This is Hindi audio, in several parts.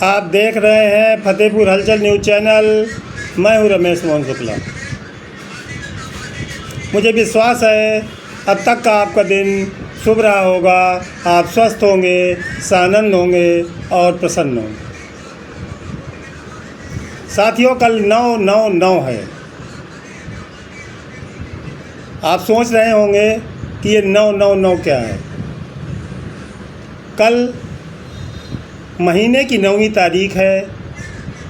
आप देख रहे हैं फतेहपुर हलचल न्यूज़ चैनल। मैं हूं रमेश मोहन शुक्ला। मुझे विश्वास है अब तक का आपका दिन शुभ रहा होगा। आप स्वस्थ होंगे, सानंद होंगे और प्रसन्न होंगे। साथियों, कल 9/9/9 है। आप सोच रहे होंगे कि ये 9/9/9 क्या है। कल महीने की 9वीं तारीख है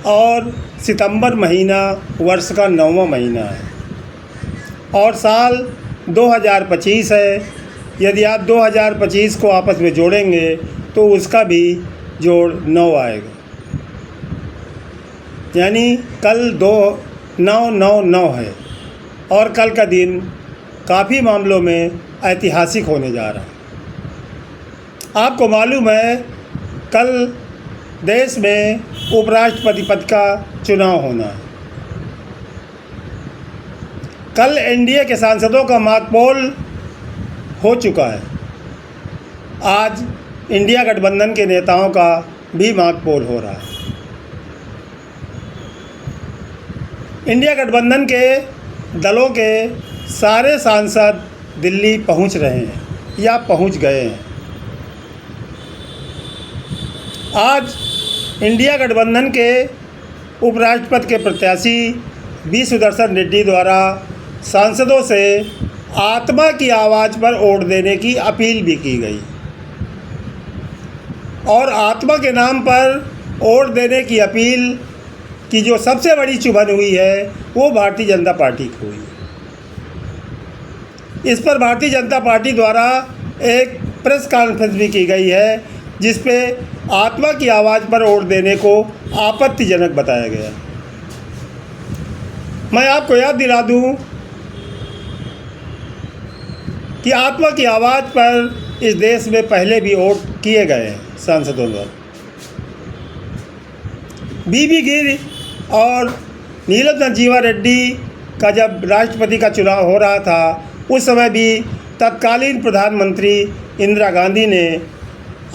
और सितंबर महीना वर्ष का 9वां महीना है और साल 2025 है। यदि आप 2025 को आपस में जोड़ेंगे तो उसका भी जोड़ 9 आएगा, यानी कल 9/9/9 है और कल का दिन काफ़ी मामलों में ऐतिहासिक होने जा रहा है। आपको मालूम है कल देश में उपराष्ट्रपति पद का चुनाव होना है। कल एनडीए के सांसदों का मॉकपोल हो चुका है। आज इंडिया गठबंधन के नेताओं का भी मॉकपोल हो रहा है। इंडिया गठबंधन के दलों के सारे सांसद दिल्ली पहुंच रहे हैं या पहुंच गए हैं। आज इंडिया गठबंधन के उपराष्ट्रपति के प्रत्याशी वी सुदर्शन रेड्डी द्वारा सांसदों से आत्मा की आवाज़ पर वोट देने की अपील भी की गई और आत्मा के नाम पर वोट देने की अपील की जो सबसे बड़ी चुभन हुई है वो भारतीय जनता पार्टी को हुई। इस पर भारतीय जनता पार्टी द्वारा एक प्रेस कॉन्फ्रेंस भी की गई है जिस पे आत्मा की आवाज़ पर वोट देने को आपत्तिजनक बताया गया। मैं आपको याद दिला दूं कि आत्मा की आवाज़ पर इस देश में पहले भी वोट किए गए हैं सांसदों द्वारा। बीबी गिर और नीलम संजीवा रेड्डी का जब राष्ट्रपति का चुनाव हो रहा था उस समय भी तत्कालीन प्रधानमंत्री इंदिरा गांधी ने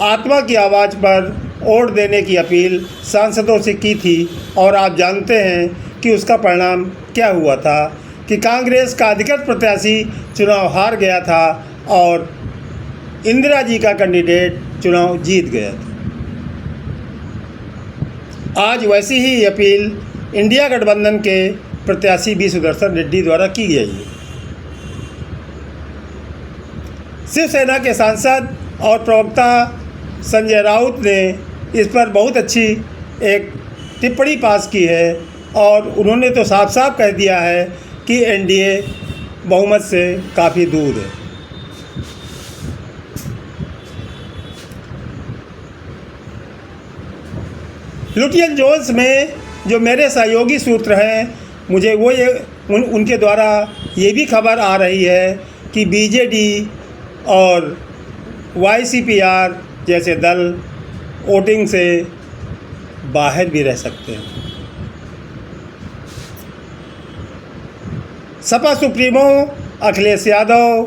आत्मा की आवाज़ पर वोट देने की अपील सांसदों से की थी और आप जानते हैं कि उसका परिणाम क्या हुआ था कि कांग्रेस का अधिकृत प्रत्याशी चुनाव हार गया था और इंदिरा जी का कैंडिडेट चुनाव जीत गया था। आज वैसी ही अपील इंडिया गठबंधन के प्रत्याशी वी सुदर्शन रेड्डी द्वारा की गई है। शिवसेना के सांसद और प्रवक्ता संजय राउत ने इस पर बहुत अच्छी एक टिप्पणी पास की है और उन्होंने तो साफ साफ कह दिया है कि एनडीए बहुमत से काफ़ी दूर है। लुटियन जोन्स में जो मेरे सहयोगी सूत्र हैं, मुझे वो उनके द्वारा ये भी खबर आ रही है कि बीजेडी और वाईसीपीआर जैसे दल वोटिंग से बाहर भी रह सकते हैं। सपा सुप्रीमो अखिलेश यादव,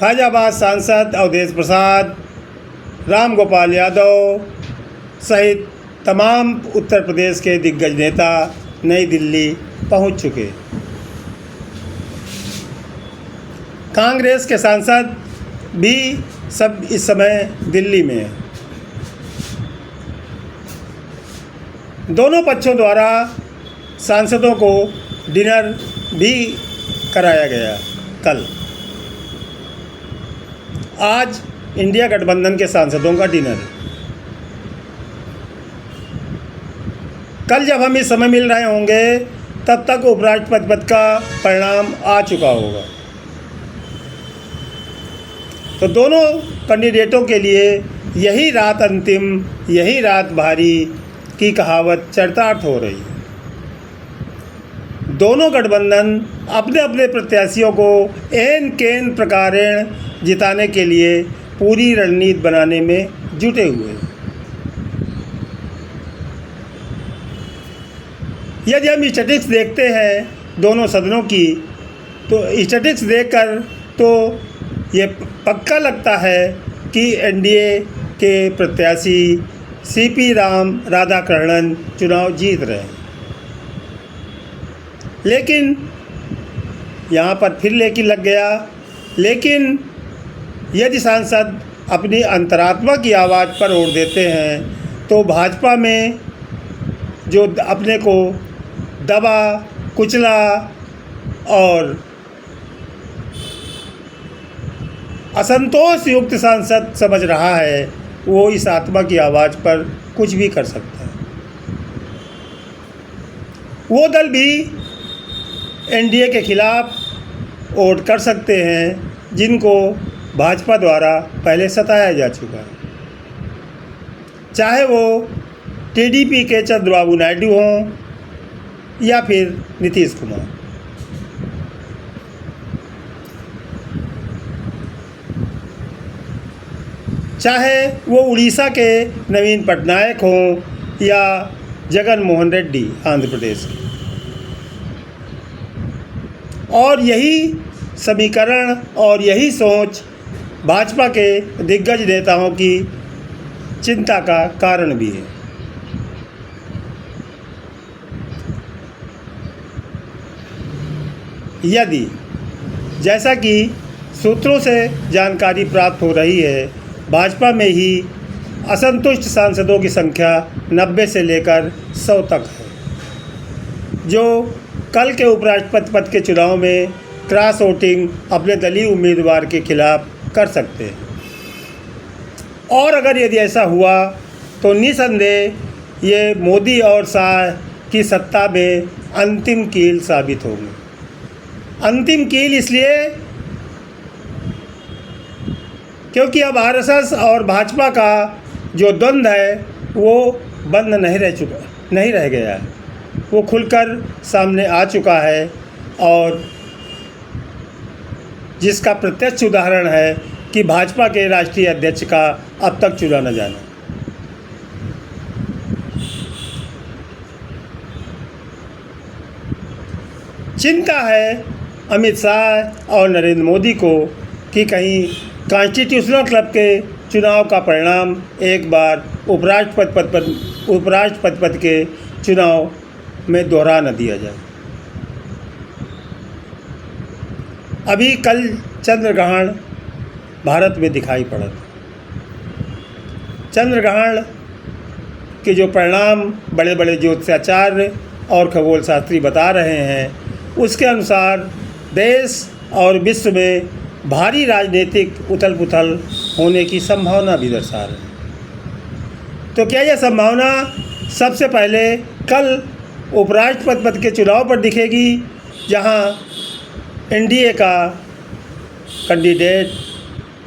फैजाबाद सांसद अवधेश प्रसाद, राम गोपाल यादव सहित तमाम उत्तर प्रदेश के दिग्गज नेता नई दिल्ली पहुंच चुके। कांग्रेस के सांसद भी सब इस समय दिल्ली में हैं। दोनों पक्षों द्वारा सांसदों को डिनर भी कराया गया। कल आज इंडिया गठबंधन के सांसदों का डिनर है। कल जब हम इस समय मिल रहे होंगे तब तक उपराष्ट्रपति पद का परिणाम आ चुका होगा। तो दोनों कैंडिडेटों के लिए यही रात अंतिम, यही रात भारी की कहावत चरितार्थ हो रही है। दोनों गठबंधन अपने अपने प्रत्याशियों को एन केन प्रकारेण जिताने के लिए पूरी रणनीति बनाने में जुटे हुए हैं। यदि हम स्टैटिस्टिक्स देखते हैं दोनों सदनों की तो स्टैटिस्टिक्स देखकर तो ये पक्का लगता है कि एनडीए के प्रत्याशी सीपी राम राधाकृष्णन चुनाव जीत रहे हैं। लेकिन यहाँ पर फिर लेकिन लग गया। लेकिन यदि सांसद अपनी अंतरात्मा की आवाज़ पर ओढ़ देते हैं तो भाजपा में जो अपने को दबा कुचला और असंतोष युक्त सांसद समझ रहा है, वो इस आत्मा की आवाज़ पर कुछ भी कर सकता है। वो दल भी एनडीए के खिलाफ वोट कर सकते हैं जिनको भाजपा द्वारा पहले सताया जा चुका है, चाहे वो टीडीपी के चंद्रबाबू नायडू हों या फिर नीतीश कुमार। चाहे वो उड़ीसा के नवीन पटनायक हों या जगन मोहन रेड्डी आंध्र प्रदेश के। और यही समीकरण और यही सोच भाजपा के दिग्गज नेताओं की चिंता का कारण भी है। यदि जैसा कि सूत्रों से जानकारी प्राप्त हो रही है, भाजपा में ही असंतुष्ट सांसदों की संख्या 90 से लेकर 100 तक है, जो कल के उपराष्ट्रपति पद के चुनाव में क्रॉस वोटिंग अपने दलीय उम्मीदवार के खिलाफ कर सकते हैं। और अगर यदि ऐसा हुआ तो निसंदेह ये मोदी और शाह की सत्ता में अंतिम कील साबित होंगे। अंतिम कील इसलिए क्योंकि अब आरएसएस और भाजपा का जो द्वंद्व है वो बंद नहीं रह गया है, वो खुलकर सामने आ चुका है। और जिसका प्रत्यक्ष उदाहरण है कि भाजपा के राष्ट्रीय अध्यक्ष का अब तक चुना न जाना। चिंता है अमित शाह और नरेंद्र मोदी को कि कहीं कॉन्स्टिट्यूशनल क्लब के चुनाव का परिणाम एक बार उपराष्ट्रपति पद के चुनाव में दोहरा न दिया जाए। अभी कल चंद्रग्रहण भारत में दिखाई पड़ा था। चंद्रग्रहण के जो परिणाम बड़े बड़े ज्योतिषाचार्य और खगोल शास्त्री बता रहे हैं, उसके अनुसार देश और विश्व में भारी राजनीतिक उथल पुथल होने की संभावना भी दर्शा रहे हैं। तो क्या यह संभावना सबसे पहले कल उपराष्ट्रपति पद के चुनाव पर दिखेगी, जहां एनडीए का कैंडिडेट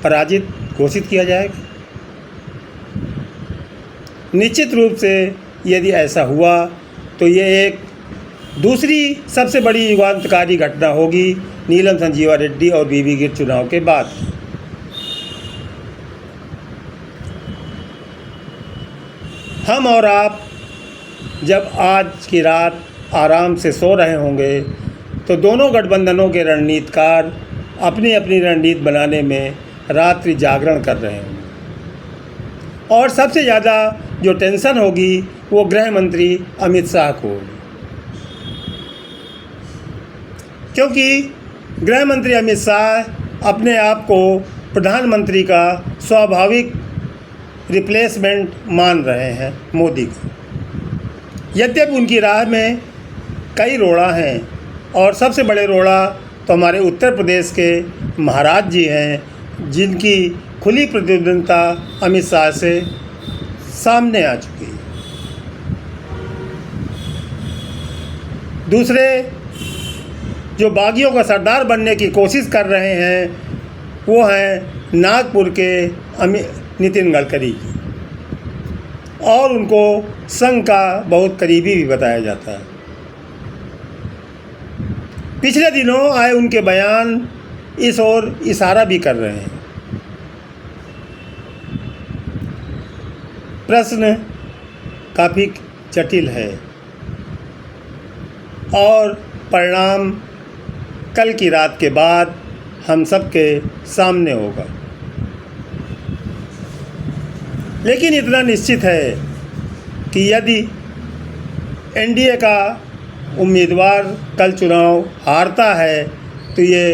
पराजित घोषित किया जाएगा? निश्चित रूप से यदि ऐसा हुआ तो ये एक दूसरी सबसे बड़ी युगांतकारी घटना होगी नीलम संजीवा रेड्डी और बीबी गिर चुनाव के बाद। हम और आप जब आज की रात आराम से सो रहे होंगे तो दोनों गठबंधनों के रणनीतिकार अपनी अपनी रणनीति बनाने में रात्रि जागरण कर रहे होंगे। और सबसे ज़्यादा जो टेंशन होगी वो गृह मंत्री अमित शाह को होगी, क्योंकि गृह मंत्री अमित शाह अपने आप को प्रधानमंत्री का स्वाभाविक रिप्लेसमेंट मान रहे हैं मोदी को। यद्यपि उनकी राह में कई रोड़ा हैं और सबसे बड़े रोड़ा तो हमारे उत्तर प्रदेश के महाराज जी हैं, जिनकी खुली प्रतिद्वंदिता अमित शाह से सामने आ चुकी है। दूसरे जो बागियों का सरदार बनने की कोशिश कर रहे हैं वो हैं नागपुर के नितिन गडकरी जी, और उनको संघ का बहुत करीबी भी बताया जाता है। पिछले दिनों आए उनके बयान इस ओर इशारा भी कर रहे हैं। प्रश्न काफ़ी जटिल है और परिणाम कल की रात के बाद हम सबके सामने होगा। लेकिन इतना निश्चित है कि यदि एनडीए का उम्मीदवार कल चुनाव हारता है तो ये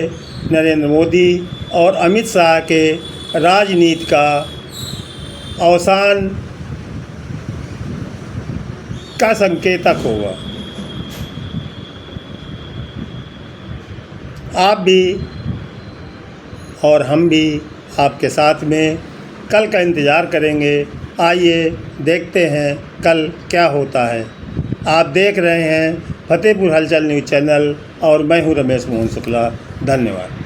नरेंद्र मोदी और अमित शाह के राजनीति का अवसान का संकेतक होगा। आप भी और हम भी आपके साथ में कल का इंतज़ार करेंगे। आइए देखते हैं कल क्या होता है। आप देख रहे हैं फतेहपुर हलचल न्यूज़ चैनल और मैं हूं रमेश मोहन शुक्ला। धन्यवाद।